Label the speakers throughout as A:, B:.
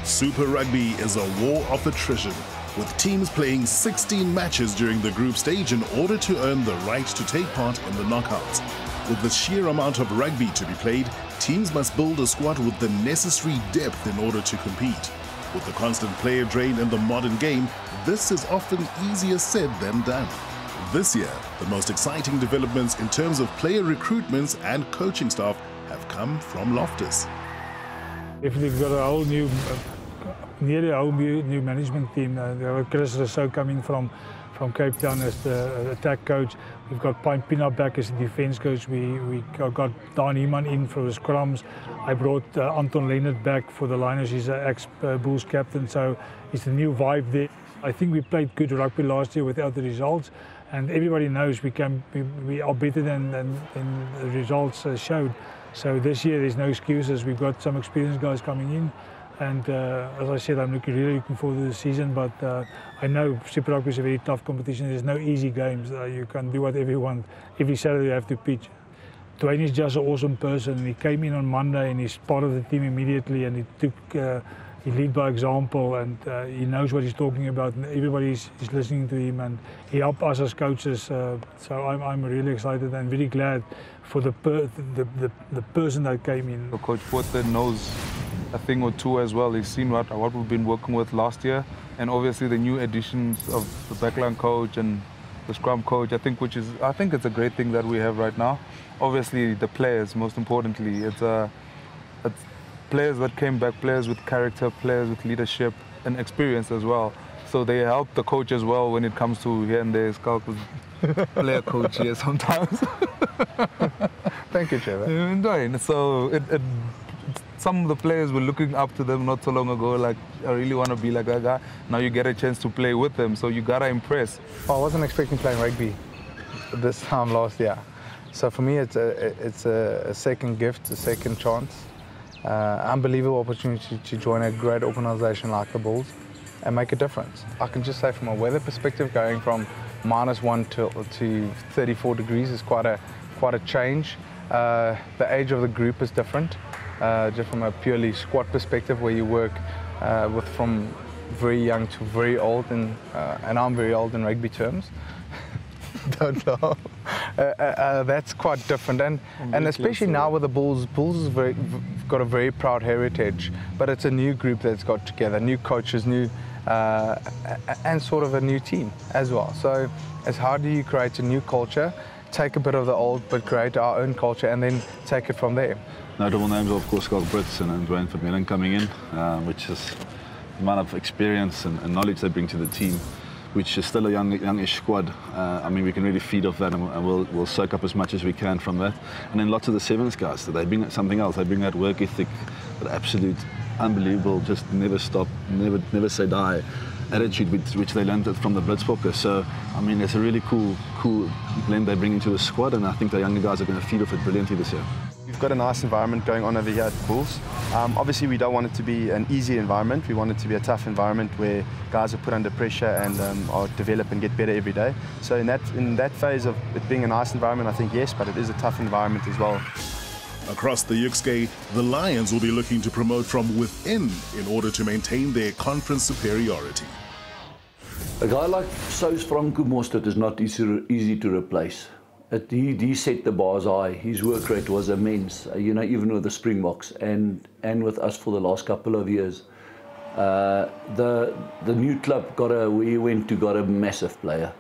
A: Super Rugby is a war of attrition, with teams playing 16 matches during the group stage in order to earn the right to take part in the knockouts. With the sheer amount of rugby to be played, teams must build a squad with the necessary depth in order to compete. With the constant player drain in the modern game, this is often easier said than done. This year, the most exciting developments in terms of player recruitments and coaching staff have come from Loftus.
B: If we've got a whole new, nearly a whole new management team. Chris Rousseau coming from Cape Town as the attack coach. We've got Pina back as the defence coach. We got Dan Heeman in for the scrums. I brought Anton Leonard back for the liners. He's an ex-Bulls captain, so it's a new vibe there. I think we played good rugby last year without the results, and everybody knows we are better than the results showed. So this year there's no excuses. We've got some experienced guys coming in, and as I said, I'm really looking forward to the season. But I know Super Rugby is a very tough competition. There's no easy games. You can do whatever you want. Every Saturday you have to pitch. Dwayne is just an awesome person. He came in on Monday and he's part of the team immediately, and he took. He lead by example, and he knows what he's talking about, and everybody is listening to him, and he helped us as coaches. So I'm really excited and very glad for the person that came in.
C: Coach Porter knows a thing or two as well. He's seen what we've been working with last year, and obviously the new additions of the backline coach and the scrum coach. I think it's a great thing that we have right now. Obviously the players, most importantly, it's players that came back, players with character, players with leadership and experience as well. So they help the coach as well when it comes to here and there. Skulk was player coach here sometimes.
D: Thank you, Trevor.
C: So some of the players were looking up to them not so long ago, like, I really want to be like that guy. Now you get a chance to play with them, so you got to impress.
D: I wasn't expecting playing rugby this time last year. So for me, it's a second gift, a second chance. Unbelievable opportunity to join a great organisation like the Bulls and make a difference. I can just say from a weather perspective, going from -1 to 34 degrees is quite a change. The age of the group is different, just from a purely squad perspective, where you work with from very young to very old, and I'm very old in rugby terms. Don't know. That's quite different, and especially now with the Bulls. Bulls has got a very proud heritage, but it's a new group that's got together, new coaches, and sort of a new team as well. So it's how do you create a new culture, take a bit of the old, but create our own culture, and then take it from there.
E: Notable names, of course, Scott Brits and Dwayne Vermeulen coming in, which is the amount of experience and knowledge they bring to the team, which is still a youngish squad. I mean, we can really feed off that, and we'll soak up as much as we can from that. And then lots of the sevens guys, so they bring something else. They bring that work ethic, that absolute, unbelievable, just never stop, never say die attitude, which they learned from the Blitzbokker. So, I mean, it's a really cool blend they bring into the squad, and I think the younger guys are going to feed off it brilliantly this year.
F: We've got a nice environment going on over here at the Bulls. Obviously, we don't want it to be an easy environment. We want it to be a tough environment where guys are put under pressure and are develop and get better every day. So in that phase of it being a nice environment, I think yes, but it is a tough environment as well.
A: Across the Yuxke, the Lions will be looking to promote from within in order to maintain their conference superiority.
G: A guy like Sous Franco Mostert is not easy to replace. He set the bars high. His work rate was immense, even with the Springboks and with us for the last couple of years. The new club got a massive player.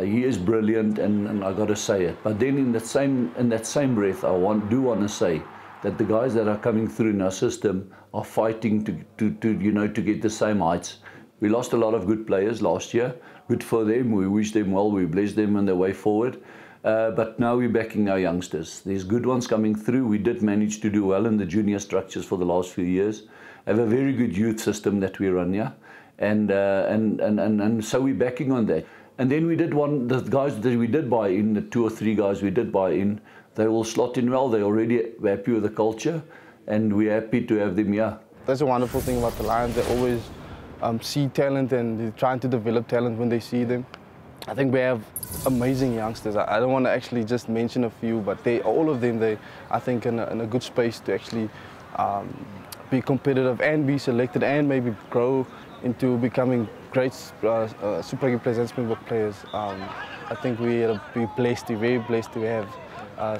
G: He is brilliant, and I got to say it. But then in that same breath, I do want to say that the guys that are coming through in our system are fighting to get the same heights. We lost a lot of good players last year. Good for them. We wish them well. We bless them on their way forward. But now we're backing our youngsters. There's good ones coming through. We did manage to do well in the junior structures for the last few years. Have a very good youth system that we run here, and so we're backing on that. And then the guys that we did buy in, the 2 or 3 guys we did buy in, they will slot in well. They're already happy with the culture, and we're happy to have them here.
H: That's a wonderful thing about the Lions. They always see talent, and they're trying to develop talent when they see them. I think we have amazing youngsters. I don't want to actually just mention a few, but all of them, I think, in a good space to actually be competitive and be selected and maybe grow into becoming great Super Rugby players and Springbok players. I think we're blessed, very blessed to have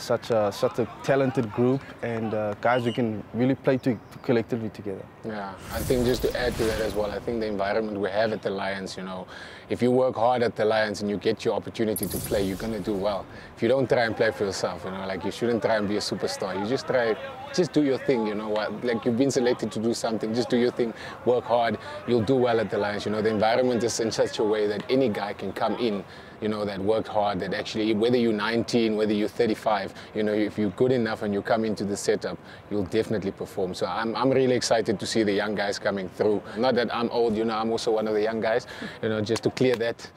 H: such a talented group and guys who can really play collectively together.
I: Yeah, I think just to add to that as well, I think the environment we have at the Lions, if you work hard at the Lions and you get your opportunity to play, you're going to do well. If you don't try and play for yourself, like you shouldn't try and be a superstar. You just do your thing, like you've been selected to do something, just do your thing, work hard, you'll do well at the Lions. The environment is in such a way that any guy can come in, that worked hard, that actually, whether you're 19, whether you're 35, if you're good enough and you come into the setup, you'll definitely perform. So I'm really excited to see the young guys coming through. Not that I'm old, I'm also one of the young guys, just to clear that.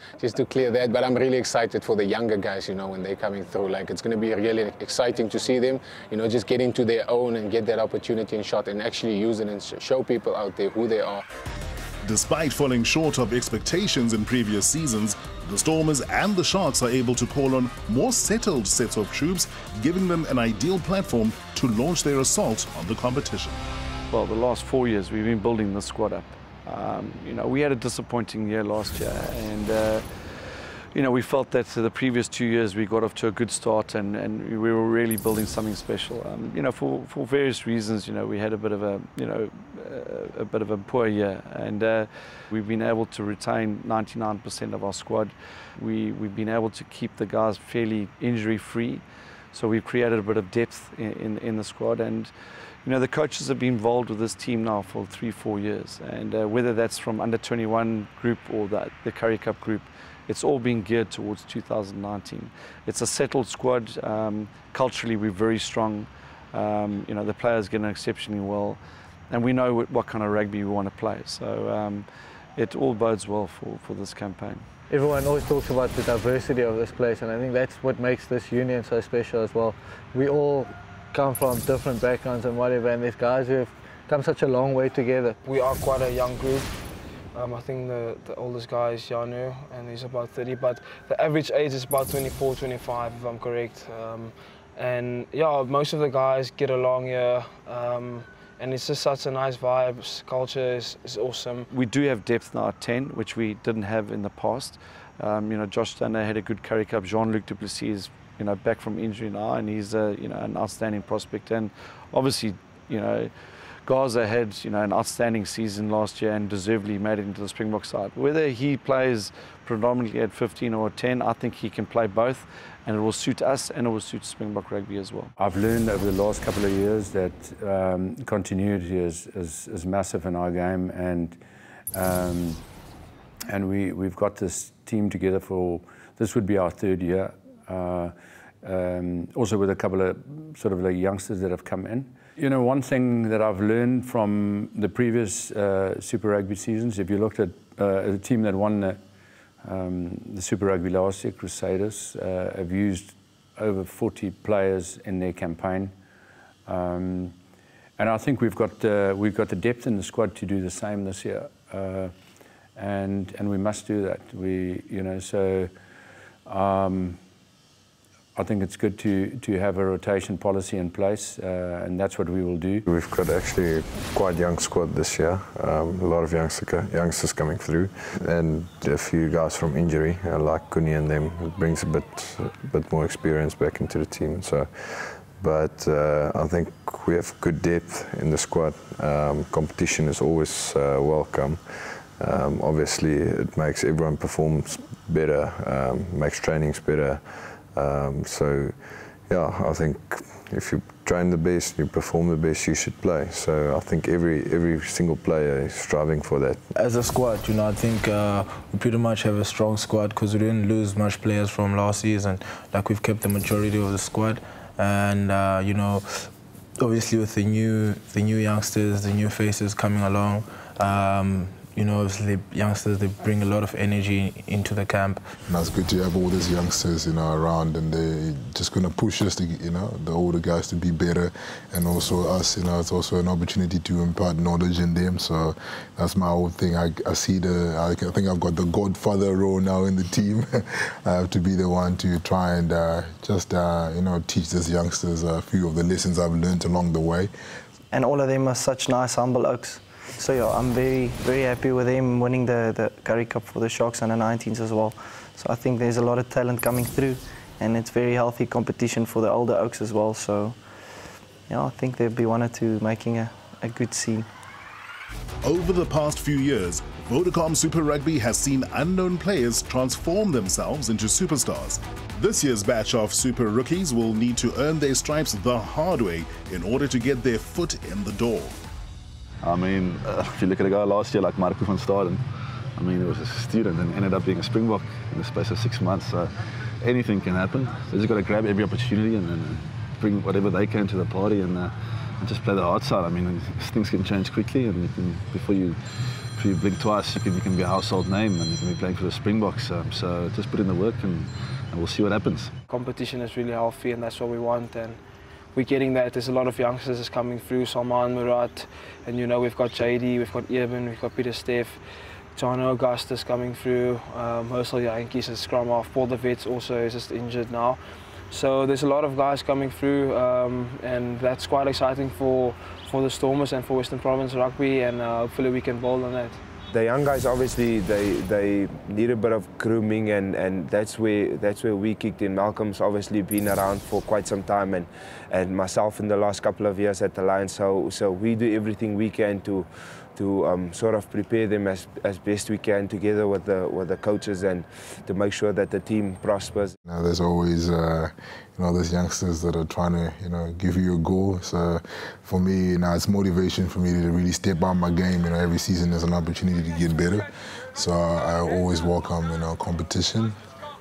I: But I'm really excited for the younger guys, when they're coming through. Like, it's going to be really exciting to see them, just get into their own and get that opportunity and shot and actually use it and show people out there who they are.
A: Despite falling short of expectations in previous seasons, the Stormers and the Sharks are able to call on more settled sets of troops, giving them an ideal platform to launch their assault on the competition.
G: Well, the last 4 years we've been building the squad up. We had a disappointing year last year, and we felt that the previous 2 years we got off to a good start, and we were really building something special. For various reasons, we had a bit of a poor year, and we've been able to retain 99% of our squad. We've been able to keep the guys fairly injury-free, so we've created a bit of depth in the squad. And the coaches have been involved with this team now for 3-4 years, and whether that's from under 21 group or the Currie Cup group, it's all been geared towards 2019. It's a settled squad. Culturally, we're very strong. The players get on exceptionally well, and we know what kind of rugby we want to play. So it all bodes well for this campaign.
D: Everyone always talks about the diversity of this place, and I think that's what makes this union so special as well. We all come from different backgrounds and whatever, and there's guys who have come such a long way together.
J: We are quite a young group. I think the oldest guy is Janu, and he's about 30, but the average age is about 24, 25, if I'm correct. And yeah, most of the guys get along here, and it's just such a nice vibe. Culture is awesome.
G: We do have depth now at 10, which we didn't have in the past. Josh Stanley had a good Currie Cup. Jean-Luc Duplessis is back from injury now, and he's an outstanding prospect. And obviously, Gaza had an outstanding season last year and deservedly made it into the Springbok side. Whether he plays predominantly at 15 or 10, I think he can play both, and it will suit us and it will suit Springbok Rugby as well.
K: I've learned over the last couple of years that continuity is massive in our game, and we've got this team together for, this would be our 3rd year, also with a couple of sort of youngsters that have come in. One thing that I've learned from the previous Super Rugby seasons, if you looked at the team that won the Super Rugby last year, Crusaders, have used over 40 players in their campaign, and I think we've got the depth in the squad to do the same this year, and we must do that. So. I think it's good to have a rotation policy in place, and that's what we will do.
L: We've got actually quite a young squad this year, a lot of youngsters coming through, and a few guys from injury, like Kuni and them. It brings a bit more experience back into the team. So, but I think we have good depth in the squad. Competition is always welcome. Obviously, it makes everyone perform better, makes trainings better. So, yeah, I think if you train the best, you perform the best, you should play. So I think every single player is striving for that.
M: As a squad, I think we pretty much have a strong squad because we didn't lose much players from last season. Like, we've kept the majority of the squad, and obviously with the new youngsters, the new faces coming along. Obviously youngsters, they bring a lot of energy into the camp.
N: And it's good to have all these youngsters, around, and they're just going to push us, the older guys to be better, and also us, it's also an opportunity to impart knowledge in them. So that's my whole thing. I think I've got the godfather role now in the team. I have to be the one to try and just, teach these youngsters a few of the lessons I've learned along the way.
O: and all of them are such nice, humble oaks. So yeah, I'm very, very happy with them winning the Currie Cup for the Sharks under 19s as well. So I think there's a lot of talent coming through, and it's very healthy competition for the older oaks as well. So yeah, I think there'll be one or two making a good scene.
A: Over the past few years, Vodacom Super Rugby has seen unknown players transform themselves into superstars. This year's batch of Super Rookies will need to earn their stripes the hard way in order to get their foot in the door.
E: I mean, if you look at a guy last year like Marco van Staden, I mean, he was a student and ended up being a Springbok in the space of 6 months. So anything can happen. They just got to grab every opportunity and bring whatever they can to the party and just play the hard side. I mean, things can change quickly, and you can, before you blink twice, you can be a household name and you can be playing for the Springboks. So just put in the work and we'll see what happens.
J: Competition is really healthy, and that's what we want. And we're getting that. There's a lot of youngsters coming through, Salman, Murat, and you know, we've got JD, we've got Eben, we've got Peter Steff, Jono Augustus coming through, Hersel Yankees is scrum half, Paul de Wets also is just injured now. So there's a lot of guys coming through, and that's quite exciting for the Stormers and for Western Province Rugby, and hopefully we can build on that.
P: The young guys, obviously, they need a bit of grooming, and that's where we kicked in. Malcolm's obviously been around for quite some time, and myself in the last couple of years at the Lions. So we do everything we can to sort of prepare them as best we can together with the coaches, and to make sure that the team prospers.
N: There's always those youngsters that are trying to give you a goal. So for me, it's motivation for me to really step up my game. Every season there's an opportunity to get better. So I always welcome competition.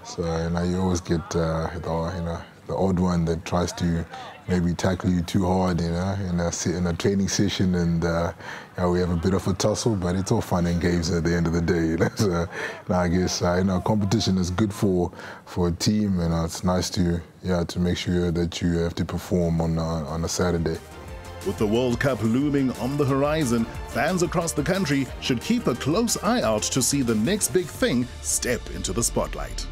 N: So you always get the odd one that tries to maybe tackle you too hard, in a training session, and we have a bit of a tussle, but it's all fun and games at the end of the day. So I guess competition is good for a team, and it's nice to make sure that you have to perform on a Saturday.
A: With the World Cup looming on the horizon, fans across the country should keep a close eye out to see the next big thing step into the spotlight.